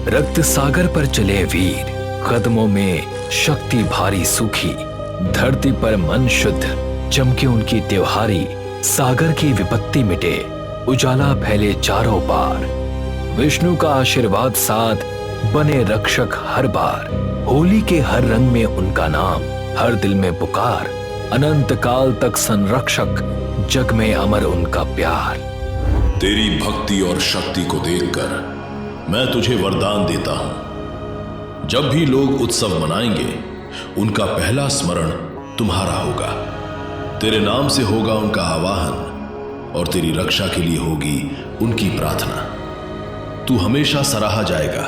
रक्त सागर पर चले वीर, कदमों में शक्ति भारी सूखी। धरती पर मन शुद्ध, चमके उनकी त्योहारी। सागर की विपत्ति मिटे, उजाला फैले चारों पार। विष्णु का आशीर्वाद साथ बने रक्षक हर बार। होली के हर रंग में उनका नाम, हर दिल में पुकार। अनंत काल तक संरक्षक, जग में अमर उनका प्यार। तेरी भक्ति और शक्ति को देखकर मैं तुझे वरदान देता हूं। जब भी लोग उत्सव मनाएंगे, उनका पहला स्मरण तुम्हारा होगा। तेरे नाम से होगा उनका आवाहन और तेरी रक्षा के लिए होगी उनकी प्रार्थना। तू हमेशा सराहा जाएगा,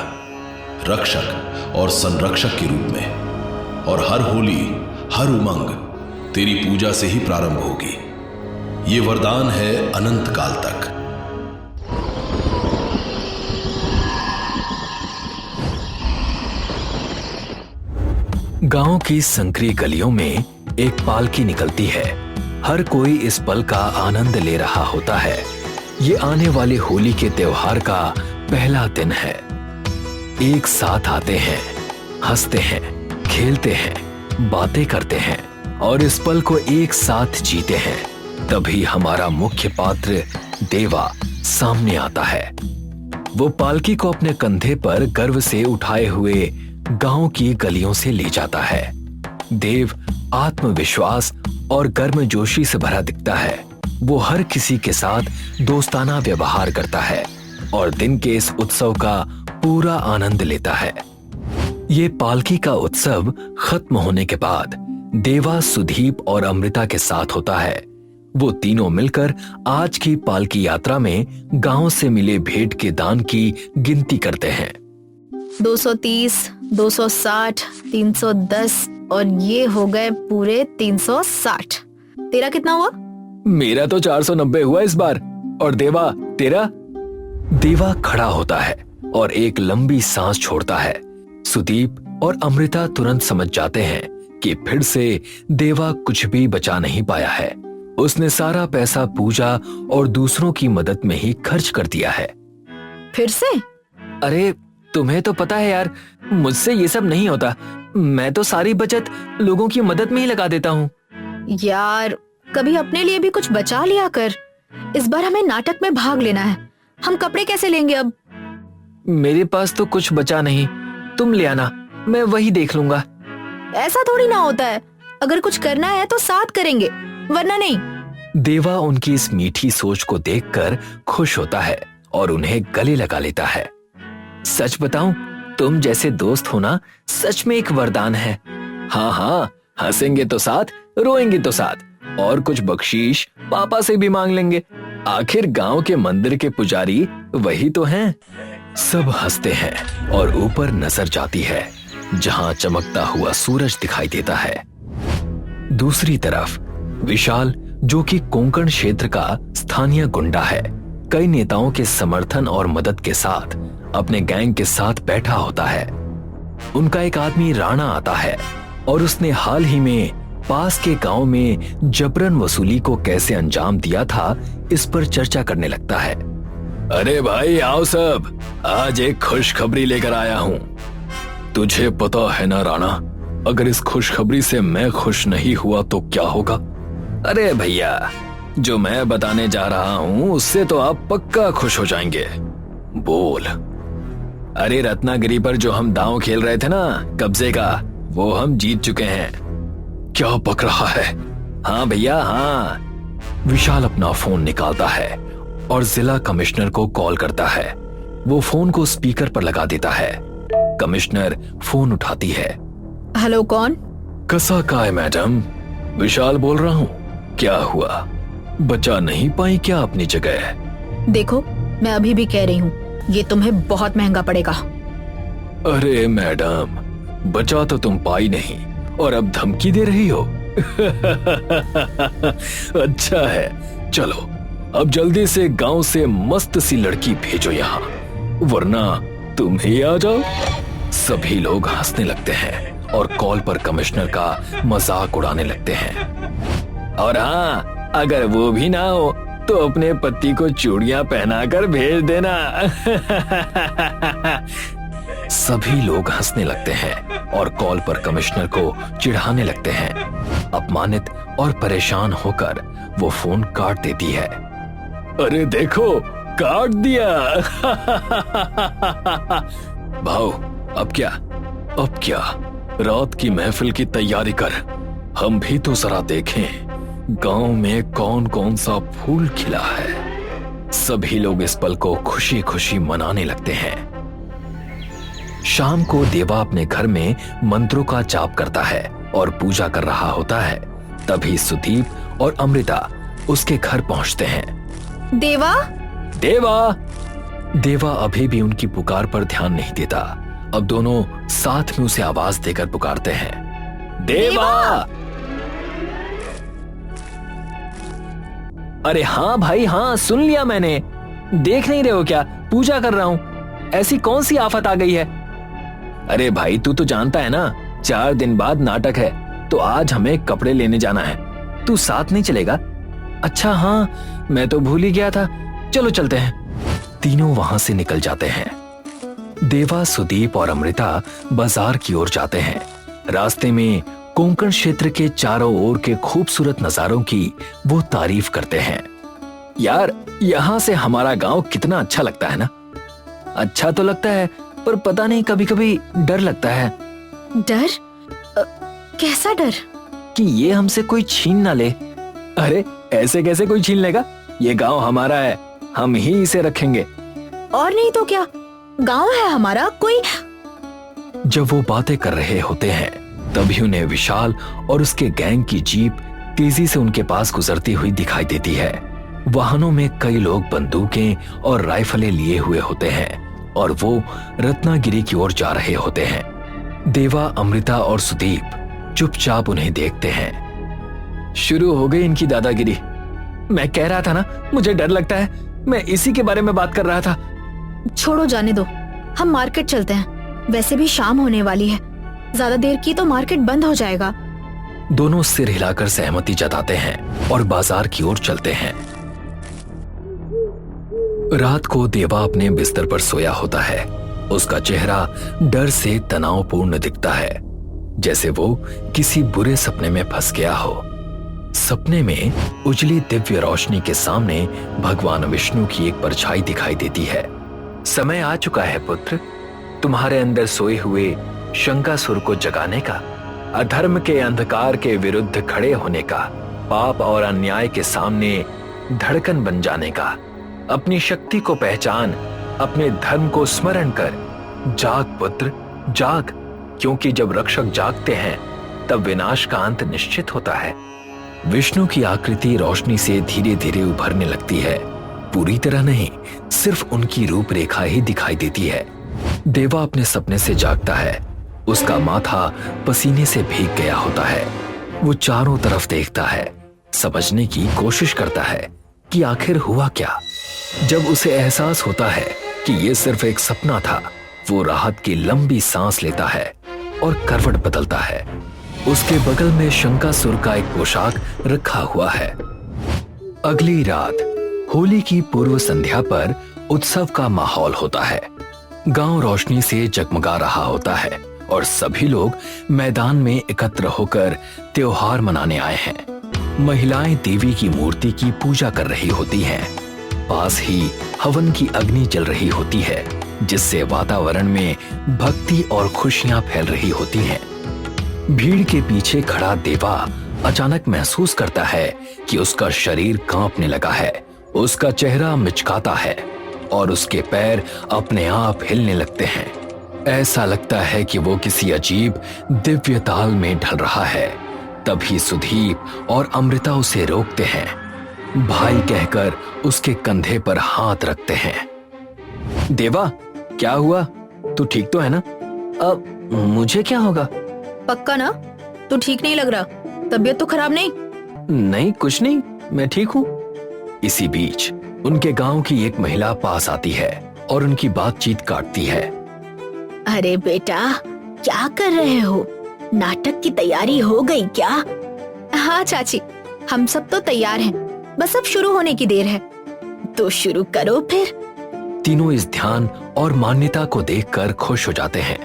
रक्षक और संरक्षक के रूप में। और हर होली, हर उमंग तेरी पूजा से ही प्रारंभ होगी। ये वरदान है अनंत काल तक। गांव की संकरी गलियों में एक पालकी निकलती है। हर कोई इस पल का आनंद ले रहा होता है। ये आने वाले होली के त्योहार का पहला दिन है। एक साथ आते हैं, हंसते हैं, खेलते हैं, बातें करते हैं और इस पल को एक साथ जीते हैं। तभी हमारा मुख्य पात्र देवा सामने आता है। वो पालकी को अपने कंधे पर गर्व से उठाए हुए गांव की गलियों से ले जाता है। देव आत्मविश्वास और गर्मजोशी से भरा दिखता है। वो हर किसी के साथ दोस्ताना व्यवहार करता है और दिन के इस उत्सव का पूरा आनंद लेता है। ये पालकी का उत्सव खत्म होने के बाद देवा सुदीप और अमृता के साथ होता है। वो तीनों मिलकर आज की पालकी यात्रा में गांव से मिले भेंट के दान की गिनती करते हैं। 230, 260, 310 और ये हो गए पूरे 360। तेरा कितना हुआ? मेरा तो 490 हुआ इस बार। और देवा, तेरा? देवा खड़ा होता है और एक लंबी सांस छोड़ता है। सुदीप और अमृता तुरंत समझ जाते हैं कि फिर से देवा कुछ भी बचा नहीं पाया है। उसने सारा पैसा पूजा और दूसरों की मदद में ही खर्च कर दिया है। फिर से? अरे तुम्हें तो पता है यार, मुझसे ये सब नहीं होता। मैं तो सारी बचत लोगों की मदद में ही लगा देता हूँ। यार कभी अपने लिए भी कुछ बचा लिया कर। इस बार हमें नाटक में भाग लेना है। हम कपड़े कैसे लेंगे अब? मेरे पास तो कुछ बचा नहीं, तुम ले आना, मैं वही देख लूंगा। ऐसा थोड़ी ना होता है। अगर कुछ करना है तो साथ करेंगे, वरना नहीं। देवा उनकी इस मीठी सोच को देखकर खुश होता है और उन्हें गले लगा लेता है। सच बताऊं, तुम जैसे दोस्त होना सच में एक वरदान है। हाँ हाँ, हंसेंगे तो साथ, रोएंगे तो साथ, और कुछ बख्शीश पापा से भी मांग लेंगे। आखिर गांव के मंदिर के पुजारी वही तो हैं। सब हंसते हैं और ऊपर नजर जाती है जहां चमकता हुआ सूरज दिखाई देता है। दूसरी तरफ विशाल, जो कि कोंकण क्षेत्र का स्थानीय गुंडा है, कई नेताओं के समर्थन और मदद के साथ अपने गैंग के साथ बैठा होता है। उनका एक आदमी राणा आता है और उसने हाल ही में पास के गांव में जबरन वसूली को कैसे अंजाम दिया था, इस पर चर्चा करने लगता है। अरे भाई आओ सब, आज एक खुशखबरी लेकर आया हूँ। तुझे पता है ना राणा, अगर इस खुशखबरी से मैं खुश नहीं हुआ तो क्या होगा? अरे भैया, जो मैं बताने जा रहा हूँ उससे तो आप पक्का खुश हो जाएंगे। बोल। अरे रत्नागिरी पर जो हम दांव खेल रहे थे ना कब्जे का, वो हम जीत चुके हैं। क्या बक रहा है? हाँ भैया हाँ। विशाल अपना फोन निकालता है और जिला कमिश्नर को कॉल करता है। वो फोन को स्पीकर पर लगा देता है। कमिश्नर फोन उठाती है। हेलो, कौन? कसा का है मैडम? विशाल बोल रहा हूँ। क्या हुआ, बचा नहीं पाई क्या अपनी जगह? देखो, मैं अभी भी कह रही हूँ, ये तुम्हें बहुत महंगा पड़ेगा। अरे मैडम, बचा तो तुम पाई नहीं और अब धमकी दे रही हो। अच्छा है, चलो अब जल्दी से गांव से मस्त सी लड़की भेजो यहाँ, वरना तुम ही आ जाओ। सभी लोग हंसने लगते हैं और कॉल पर कमिश्नर का मजाक उड़ाने लगते हैं। और हाँ, अगर वो भी ना हो तो अपने पति को चूड़ियां पहनाकर भेज देना। सभी लोग हंसने लगते हैं और कॉल पर कमिश्नर को चिढ़ाने लगते हैं। अपमानित और परेशान होकर वो फोन काट देती है। अरे देखो, काट दिया। भाऊ, अब क्या रात की महफिल की तैयारी कर। हम भी तो जरा देखें गांव में कौन कौन सा फूल खिला है। सभी लोग इस पल को खुशी खुशी मनाने लगते हैं। शाम को देवा अपने घर में मंत्रों का जाप करता है और पूजा कर रहा होता है। तभी सुदीप और अमृता उसके घर पहुंचते हैं। देवा, देवा अभी भी उनकी पुकार पर ध्यान नहीं देता। अब दोनों साथ में उसे आवाज देकर पुकारते हैं, देवा। अरे हाँ भाई हाँ, सुन लिया मैंने। देख नहीं रहे हो क्या, पूजा कर रहा हूं। ऐसी कौन सी आफत आ गई है? अरे भाई, तू तो जानता है ना, 4 दिन बाद नाटक है, तो आज हमें कपड़े लेने जाना है। तू साथ नहीं चलेगा? अच्छा हाँ, मैं तो भूल ही गया था। चलो चलते हैं। तीनों वहां से निकल जाते हैं। देवा, सुदीप और अमृता बाजार की ओर जाते हैं। रास्ते में कोंकण क्षेत्र के चारों ओर के खूबसूरत नजारों की वो तारीफ करते हैं। यार, यहाँ से हमारा गांव कितना अच्छा लगता है ना। अच्छा तो लगता है, पर पता नहीं, कभी कभी डर लगता है। डर? कैसा डर? कि ये हमसे कोई छीन ना ले। अरे ऐसे कैसे कोई छीन लेगा? ये गांव हमारा है, हम ही इसे रखेंगे। और नहीं तो क्या, गांव है हमारा कोई। जब वो बातें कर रहे होते हैं तभी उन्हें विशाल और उसके गैंग की जीप तेजी से उनके पास गुजरती हुई दिखाई देती है। वाहनों में कई लोग बंदूकें और राइफलें लिए हुए होते हैं और वो रत्नागिरी की ओर जा रहे होते हैं। देवा, अमृता और सुदीप चुपचाप उन्हें देखते हैं। शुरू हो गई इनकी दादागिरी। मैं कह रहा था ना, मुझे डर लगता है। मैं इसी के बारे में बात कर रहा था। छोड़ो, जाने दो, हम मार्केट चलते हैं। वैसे भी शाम होने वाली है, ज्यादा देर की तो मार्केट बंद हो जाएगा। दोनों सिर हिलाकर सहमति जताते हैं और बाजार की ओर चलते हैं। रात को देवा अपने बिस्तर पर सोया होता है। उसका चेहरा डर से तनावपूर्ण दिखता है, जैसे वो किसी बुरे सपने में फंस गया हो। सपने में उजली दिव्य रोशनी के सामने भगवान विष्णु की एक परछाई दिखाई देती है। समय आ चुका है पुत्र, तुम्हारे अंदर सोए हुए शंकासुर को जगाने का, अधर्म के अंधकार के विरुद्ध खड़े होने का, पाप और अन्याय के सामने धड़कन बन जाने का। अपनी शक्ति को पहचान, अपने धर्म को स्मरण कर। जाग पुत्र, जाग, क्योंकि जब रक्षक जागते हैं तब विनाश का अंत निश्चित होता है। विष्णु की आकृति रोशनी से धीरे धीरे उभरने लगती है। पूरी तरह नहीं, सिर्फ उनकी रूपरेखा ही दिखाई देती है। देवा अपने सपने से जागता है। उसका माथा पसीने से भीग गया होता है। वो चारों तरफ देखता है, समझने की कोशिश करता है कि आखिर हुआ क्या। जब उसे एहसास होता है कि ये सिर्फ एक सपना था, वो राहत की लंबी सांस लेता है और करवट बदलता है। उसके बगल में शंकासुर का एक पोशाक रखा हुआ है। अगली रात होली की पूर्व संध्या पर उत्सव का माहौल होता है। गांव रोशनी से जगमगा रहा होता है और सभी लोग मैदान में एकत्र होकर त्योहार मनाने आए हैं। महिलाएं देवी की मूर्ति की पूजा कर रही होती हैं। पास ही हवन की अग्नि जल रही होती है, जिससे वातावरण में भक्ति और खुशियां फैल रही होती हैं। भीड़ के पीछे खड़ा देवा अचानक महसूस करता है कि उसका शरीर कांपने लगा है। उसका चेहरा मिचकाता है और उसके पैर अपने आप हिलने लगते हैं। ऐसा लगता है कि वो किसी अजीब दिव्य ताल में ढल रहा है। तभी सुदीप और अमृता उसे रोकते हैं। भाई कहकर उसके कंधे पर हाथ रखते हैं। देवा, क्या हुआ? तू ठीक तो है ना? अब मुझे क्या होगा? पक्का ना? तू ठीक नहीं लग रहा, तबीयत तो खराब नहीं? नहीं, कुछ नहीं, मैं ठीक हूँ। इसी बीच उनके गांव की एक महिला पास आती है और उनकी बातचीत काटती है। अरे बेटा, क्या कर रहे हो? नाटक की तैयारी हो गई क्या? हाँ चाची, हम सब तो तैयार हैं, बस अब शुरू होने की देर है। तो शुरू करो फिर। तीनों इस ध्यान और मान्यता को देखकर खुश हो जाते हैं।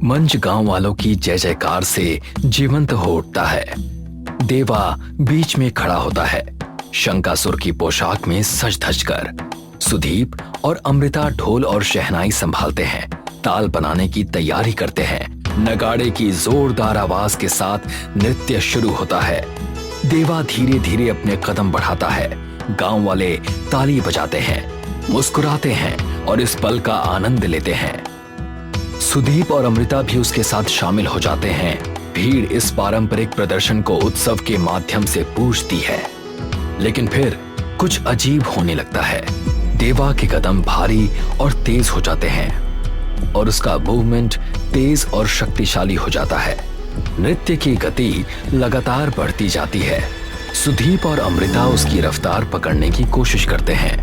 मंच गांव वालों की जय जयकार से जीवंत हो उठता है। देवा बीच में खड़ा होता है, शंकासुर की पोशाक में सज धज कर। सुदीप और अमृता ढोल और शहनाई संभालते हैं, ताल बनाने की तैयारी करते हैं। नगाड़े की जोरदार आवाज के साथ नृत्य शुरू होता है। देवा धीरे धीरे अपने कदम बढ़ाता है। गांव वाले ताली बजाते हैं, मुस्कुराते हैं और इस पल का आनंद लेते हैं। सुदीप और अमृता भी उसके साथ शामिल हो जाते हैं। भीड़ इस पारंपरिक प्रदर्शन को उत्सव के माध्यम से पूजती है। लेकिन फिर कुछ अजीब होने लगता है। देवा के कदम भारी और तेज हो जाते हैं और उसका मूवमेंट तेज और शक्तिशाली हो जाता है। नृत्य की गति लगातार बढ़ती जाती है। सुदीप और अमृता उसकी रफ्तार पकड़ने की कोशिश करते हैं।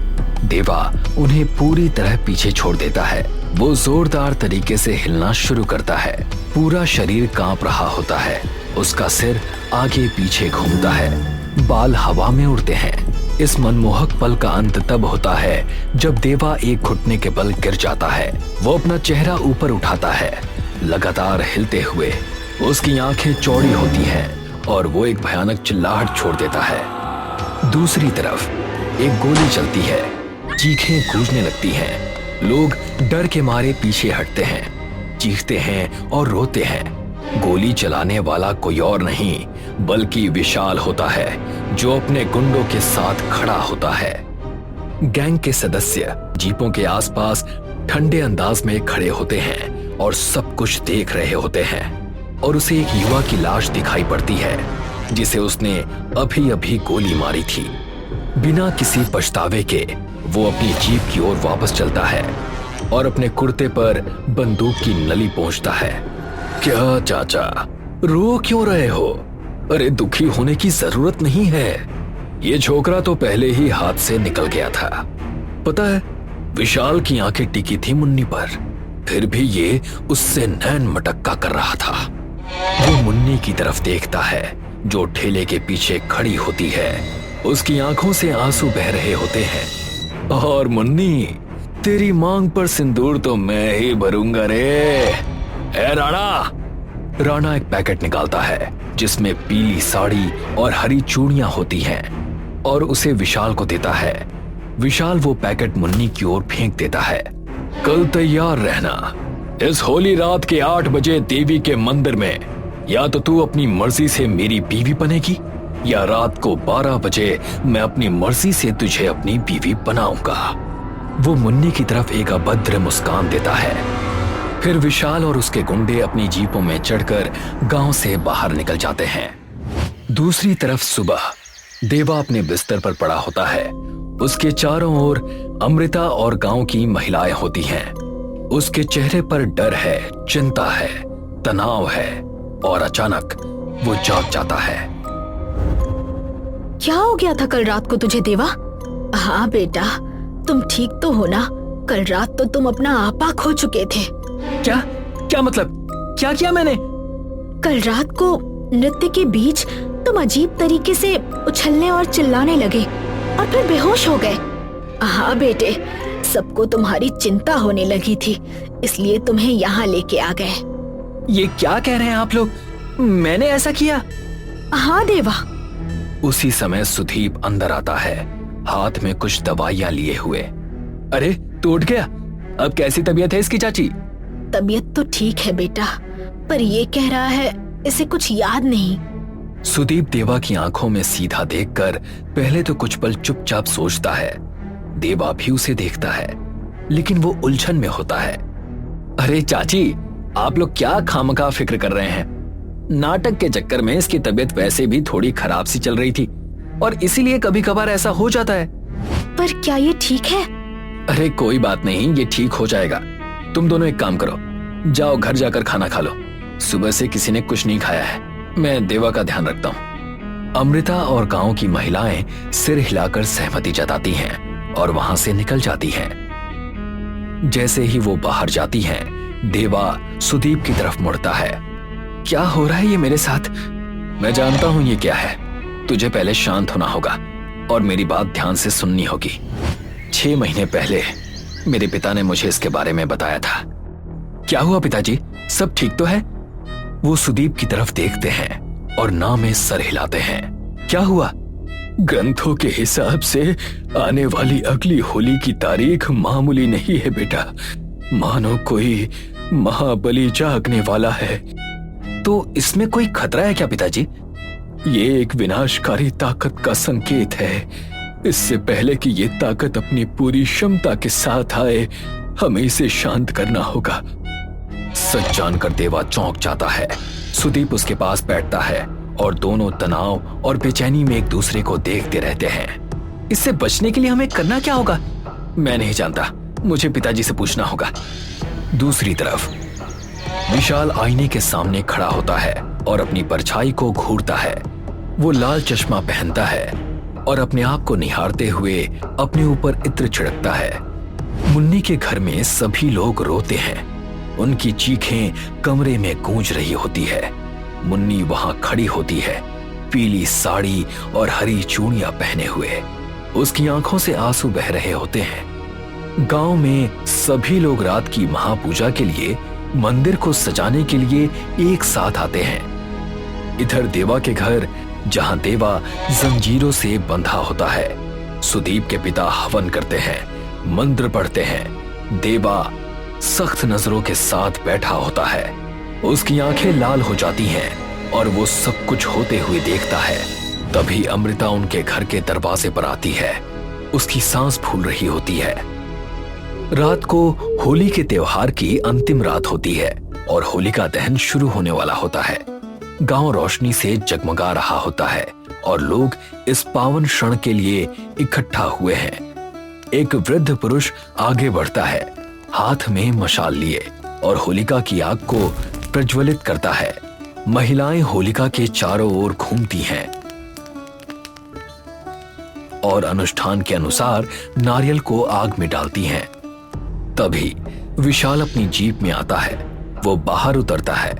देवा उन्हें पूरी तरह पीछे छोड़ देता है। वो जोरदार तरीके से हिलना शुरू करता है। पूरा शरीर कांप रहा होता है। उसका सिर आगे पीछे घूमता है, बाल हवा में उड़ते हैं। इस मनमोहक पल का अंत तब होता है जब देवा एक घुटने के बल गिर जाता है। वो अपना चेहरा ऊपर उठाता है, लगातार हिलते हुए। उसकी आंखें चौड़ी होती हैं और वो एक भयानक चिल्लाहट छोड़ देता है। दूसरी तरफ एक गोली चलती है, चीखें गूंजने लगती हैं। लोग डर के मारे पीछे हटते हैं, चीखते हैं और रोते हैं। गोली चलाने वाला कोई और नहीं बल्कि विशाल होता है, जो अपने गुंडों के साथ खड़ा होता है। गैंग के सदस्य जीपों के आसपास ठंडे अंदाज में खड़े होते हैं और सब कुछ देख रहे होते हैं। और उसे एक युवा की लाश दिखाई पड़ती है, जिसे उसने अभी अभी गोली मारी थी। बिना किसी पछतावे के वो अपनी जीप की ओर वापस चलता है और अपने कुर्ते पर बंदूक की नली पोंछता है। क्या चाचा, रो क्यों रहे हो? अरे दुखी होने की जरूरत नहीं है। ये छोकरा तो पहले ही हाथ से निकल गया था। पता है, विशाल की आंखें टिकी थी मुन्नी पर, फिर भी ये उससे नैन मटक्का कर रहा था। वो मुन्नी की तरफ देखता है, जो ठेले के पीछे खड़ी होती है। उसकी आंखों से आंसू बह रहे होते हैं। और मुन्नी, तेरी मांग पर सिंदूर तो मैं ही भरूंगा रे। ए राणा! राणा एक पैकेट निकालता है जिसमें पीली साड़ी और हरी चूड़ियां होती हैं और उसे विशाल को देता है। विशाल वो पैकेट मुन्नी की ओर फेंक देता है। कल तैयार रहना, इस होली रात के 8 बजे देवी के मंदिर में या तो तू अपनी मर्जी से मेरी बीवी बनेगी या रात को 12 बजे मैं अपनी मर्जी से तुझे अपनी बीवी बनाऊंगा। वो मुन्नी की तरफ एक अभद्र मुस्कान देता है। फिर विशाल और उसके गुंडे अपनी जीपों में चढ़कर गांव से बाहर निकल जाते हैं। दूसरी तरफ सुबह देवा अपने बिस्तर पर पड़ा होता है। उसके चारों ओर अमृता और गांव की महिलाएं होती हैं। उसके चेहरे पर डर है, चिंता है, तनाव है और अचानक वो जाग जाता है। क्या हो गया था कल रात को तुझे देवा? हाँ बेटा, तुम ठीक तो हो ना? कल रात तो तुम अपना आपा खो चुके थे। क्या मतलब? क्या किया मैंने? कल रात को नृत्य के बीच तुम अजीब तरीके से उछलने और चिल्लाने लगे और फिर बेहोश हो गए। हाँ बेटे, सबको तुम्हारी चिंता होने लगी थी, इसलिए तुम्हें यहाँ लेके आ गए। ये क्या कह रहे हैं आप लोग? मैंने ऐसा किया? हाँ देवा। उसी समय सुदीप अंदर आता है, हाथ में कुछ दवाइयां लिए हुए। अरे तू उठ गया? अब कैसी तबीयत है इसकी चाची? तबीयत तो ठीक है बेटा, पर ये कह रहा है इसे कुछ याद नहीं। सुदीप देवा की आंखों में सीधा देखकर पहले तो कुछ पल चुपचाप सोचता है। देवा भी उसे देखता है, लेकिन वो उलझन में होता है। अरे चाची, आप लोग क्या खामखा फिक्र कर रहे हैं? नाटक के चक्कर में इसकी तबीयत वैसे भी थोड़ी खराब सी चल रही थी और इसीलिए कभी कभार ऐसा हो जाता है। पर क्या ये ठीक है? अरे कोई बात नहीं, ये ठीक हो जाएगा। तुम दोनों एक काम करो, जाओ घर जाकर खाना खा लो। सुबह से किसी ने कुछ नहीं खाया है। मैं देवा का ध्यान रखता हूँ। अमृता और गांव की महिलाएं सिर हिलाकर सहमति जताती हैं और वहां से निकल जाती हैं। जैसे ही वो बाहर जाती हैं, देवा सुदीप की तरफ मुड़ता है। क्या हो रहा है ये मेरे साथ? मैं जानता हूं ये क्या है। तुझे पहले शांत होना होगा और मेरी बात ध्यान से सुननी होगी। 6 महीने पहले मेरे पिता ने मुझे इसके बारे में बताया था। क्या हुआ पिताजी, सब ठीक तो है? वो सुदीप की तरफ देखते हैं और ना में सर हिलाते हैं। क्या हुआ? ग्रंथों के हिसाब से आने वाली अगली होली की तारीख मामूली नहीं है बेटा, मानो कोई महाबली जागने वाला है। तो इसमें कोई खतरा है क्या पिताजी? ये एक विनाशकारी ताकत का संकेत है। इससे पहले कि ये ताकत अपनी पूरी क्षमता के साथ आए, हमें इसे शांत करना होगा। सच जानकर देवा चौंक जाता है। सुदीप उसके पास बैठता है और दोनों तनाव और बेचैनी में एक दूसरे को देखते रहते हैं। इससे बचने के लिए हमें करना क्या होगा? मैं नहीं जानता, मुझे पिताजी से पूछना होगा। दूसरी तरफ विशाल आईने के सामने खड़ा होता है और अपनी परछाई को घूरता है। वो लाल चश्मा पहनता है और अपने आप को निहारते हुए अपने ऊपर इत्र छिड़कता है। मुन्नी के घर में सभी लोग रोते हैं। उनकी चीखें कमरे में गूंज रही होती है। मुन्नी वहां खड़ी होती है, पीली साड़ी और हरी चूड़ियां पहने हुए। उसकी आंखों से आंसू बह रहे होते हैं। गांव में सभी लोग रात की महापूजा के लिए मंदिर को सजाने के लिए एक साथ आते हैं। इधर देवा के घर, जहां देवा जंजीरों से बंधा होता है, सुदीप के पिता हवन करते हैं, मंत्र पढ़ते हैं। देवा सख्त नजरों के साथ बैठा होता है। उसकी आंखें लाल हो जाती हैं और वो सब कुछ होते हुए देखता है। तभी अमृता उनके घर के दरवाजे पर आती है। उसकी सांस फूल रही होती है। रात को होली के त्योहार की अंतिम रात होती है और होलिका दहन शुरू होने वाला होता है। गांव रोशनी से जगमगा रहा होता है और लोग इस पावन क्षण के लिए इकट्ठा हुए हैं। एक वृद्ध पुरुष आगे बढ़ता है, हाथ में मशाल लिए, और होलिका की आग को प्रज्वलित करता है। महिलाएं होलिका के चारों ओर घूमती हैं और अनुष्ठान के अनुसार नारियल को आग में डालती हैं। तभी विशाल अपनी जीप में आता है। वो बाहर उतरता है।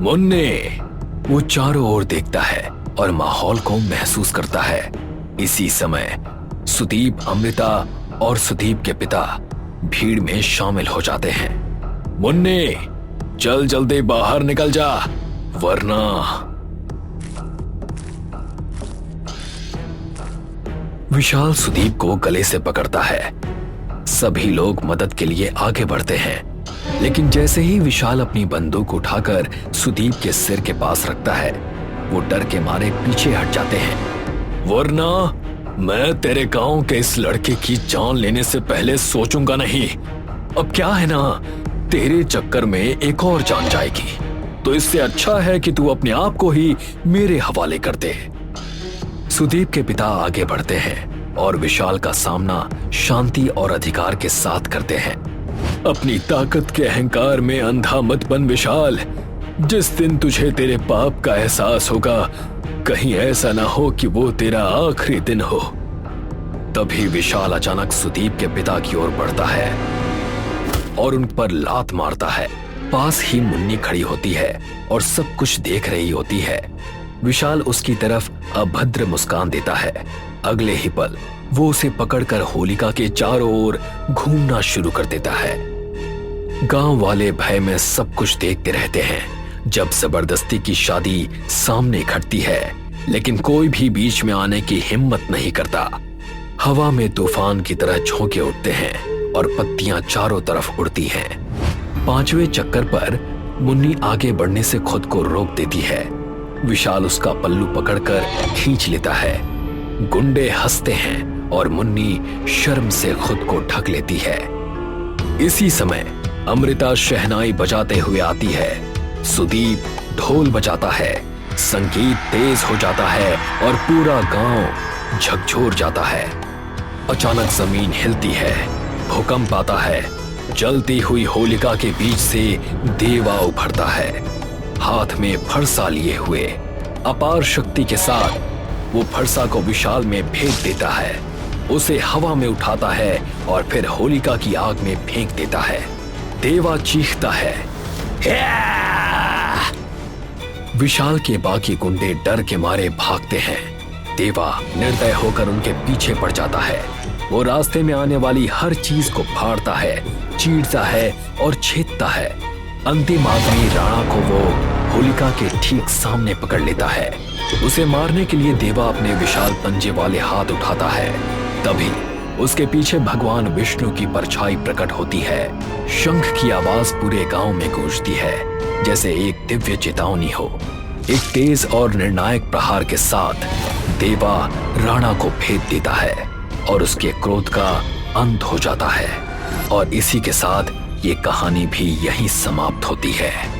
मुन्ने! वो चारों ओर देखता है और माहौल को महसूस करता है। इसी समय सुदीप, अमृता और सुदीप के पिता भीड़ में शामिल हो जाते हैं। मुन्ने, चल जल्दी बाहर निकल जा, वरना। विशाल सुदीप को गले से पकड़ता है। सभी लोग मदद के लिए आगे बढ़ते हैं, लेकिन जैसे ही विशाल अपनी बंदूक उठाकर सुदीप के सिर के पास रखता है, वो डर के मारे पीछे हट जाते हैं। वरना मैं तेरे गांव के इस लड़के की जान लेने से पहले सोचूंगा नहीं। अब क्या है ना, तेरे चक्कर में एक और जान जाएगी, तो इससे अच्छा है कि तू अपने आप को ही मेरे हवाले कर दे। सुदीप के पिता आगे बढ़ते हैं और विशाल का सामना शांति और अधिकार के साथ करते हैं। अपनी ताकत के अहंकार में अंधा मत बन विशाल। जिस दिन तुझे तेरे पाप का एहसास होगा, कहीं ऐसा ना हो कि वो तेरा आखिरी दिन हो। तभी विशाल अचानक सुदीप के पिता की ओर बढ़ता है और उन पर लात मारता है। पास ही मुन्नी खड़ी होती है और सब कुछ देख रही होती है। विशाल उसकी तरफ अभद्र मुस्कान देता है। अगले ही पल वो उसे पकड़कर होलिका के चारों ओर घूमना शुरू कर देता है। गांव वाले भय में सब कुछ देखते रहते हैं जब जबरदस्ती की शादी सामने खड़ती है, लेकिन कोई भी बीच में आने की हिम्मत नहीं करता। हवा में तूफान की तरह झोंके उठते हैं और पत्तियां चारों तरफ उड़ती हैं। पांचवें चक्कर पर मुन्नी आगे बढ़ने से खुद को रोक देती है। विशाल उसका पल्लू पकड़कर खींच लेता है। गुंडे हंसते हैं और मुन्नी शर्म से खुद को ढक लेती है। इसी समय अमृता शहनाई बजाते हुए आती है। सुदीप ढोल बजाता है। संगीत तेज हो जाता है और पूरा गांव झकझोर जाता है। अचानक जमीन हिलती है, भूकंप आता है। जलती हुई होलिका के बीच से देवा उभरता है, हाथ में फरसा लिए हुए। अपार शक्ति के साथ वो फरसा को विशाल में फेंक देता है, उसे हवा में उठाता है और फिर होलिका की आग में फेंक देता है। देवा चीखता है। विशाल के बाकी गुंडे डर के मारे भागते हैं। देवा निर्दय होकर उनके पीछे पड़ जाता है। वो रास्ते में आने वाली हर चीज को फाड़ता है, चीरता है और छेदता है। अंतिम आदमी राणा को वो होलिका के ठीक सामने पकड़ लेता है। उसे मारने के लिए देवा अपने विशाल पंजे वाले हाथ उठाता है। तभी उसके पीछे भगवान विष्णु की परछाई प्रकट होती है। शंख की आवाज पूरे गांव में गूंजती है, जैसे एक दिव्य चेतावनी हो। एक तेज और निर्णायक प्रहार के साथ देवा राणा को भेद देता है और उसके क्रोध का अंत हो जाता है। और इसी के साथ ये कहानी भी यहीं समाप्त होती है।